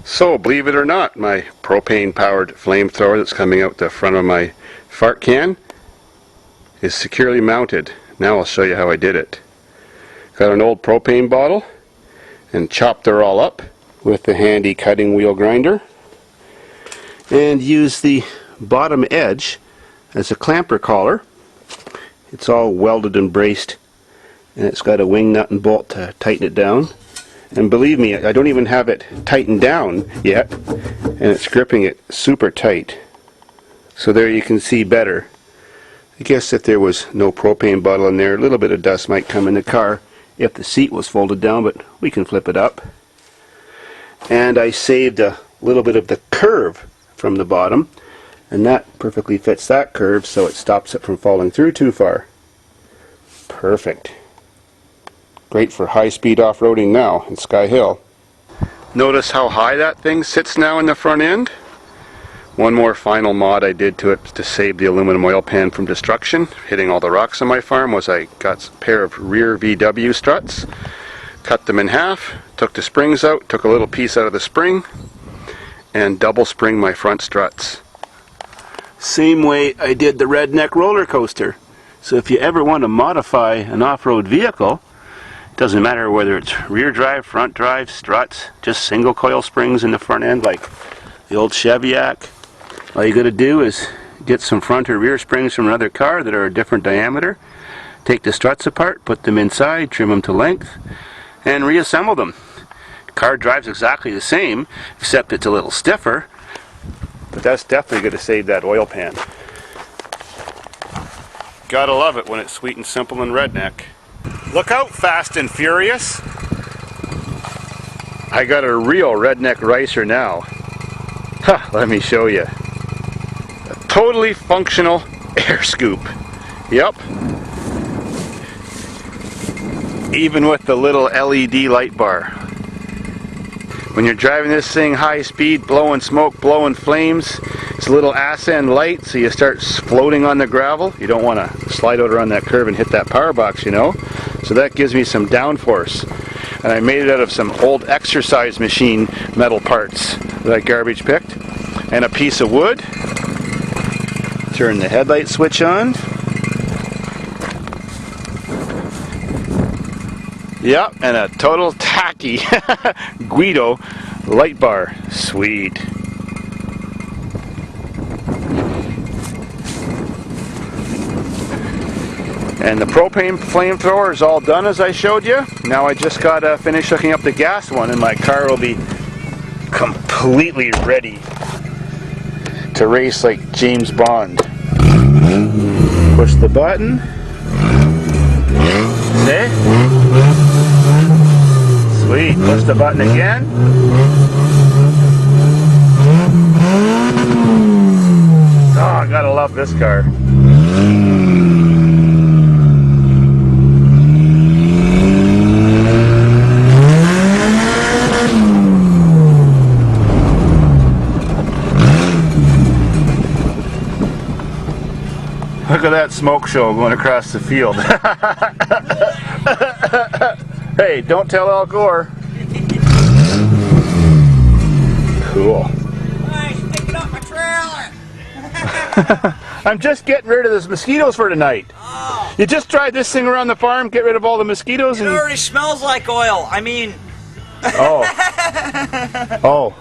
So, believe it or not, my propane-powered flamethrower that's coming out the front of my fart can is securely mounted. Now I'll show you how I did it. Got an old propane bottle and chopped her all up with the handy cutting wheel grinder, and use the bottom edge as a clamper collar. It's all welded and braced, and it's got a wing nut and bolt to tighten it down. And believe me, I don't even have it tightened down yet, and it's gripping it super tight. So there you can see better. I guess if there was no propane bottle in there, a little bit of dust might come in the car if the seat was folded down, but we can flip it up. And I saved a little bit of the curve from the bottom, and that perfectly fits that curve, so it stops it from falling through too far. Perfect. Great for high-speed off-roading now in Sky Hill. Notice how high that thing sits now in the front end? One more final mod I did to it to save the aluminum oil pan from destruction, hitting all the rocks on my farm, was I got a pair of rear VW struts, cut them in half, took the springs out, took a little piece out of the spring, and double spring my front struts. Same way I did the redneck roller coaster. So if you ever want to modify an off-road vehicle, doesn't matter whether it's rear drive, front drive, struts, just single coil springs in the front end like the old Chevyac. All you got to do is get some front or rear springs from another car that are a different diameter, take the struts apart, put them inside, trim them to length, and reassemble them. The car drives exactly the same, except it's a little stiffer, but that's definitely going to save that oil pan. Gotta love it when it's sweet and simple and redneck. Look out, Fast and Furious! I got a real redneck ricer now. Let me show you. A totally functional air scoop. Yep. Even with the little LED light bar. When you're driving this thing high speed, blowing smoke, blowing flames, it's a little ass end light, so you start floating on the gravel. You don't want to slide out around that curve and hit that power box, you know. So that gives me some downforce. And I made it out of some old exercise machine metal parts that I garbage picked, and a piece of wood. Turn the headlight switch on. Yep, and a total tacky Guido light bar. Sweet. And the propane flamethrower is all done as I showed you. Now I just got to finish hooking up the gas one, and my car will be completely ready to race like James Bond. Push the button. See? Sweet. Push the button again. Oh, I gotta love this car. Look at that smoke show going across the field. Hey, don't tell Al Gore. Cool. Nice, picking up my trailer. I'm just getting rid of those mosquitoes for tonight. Oh. You just drive this thing around the farm, get rid of all the mosquitoes, It and... already smells like oil. I mean... Oh. Oh.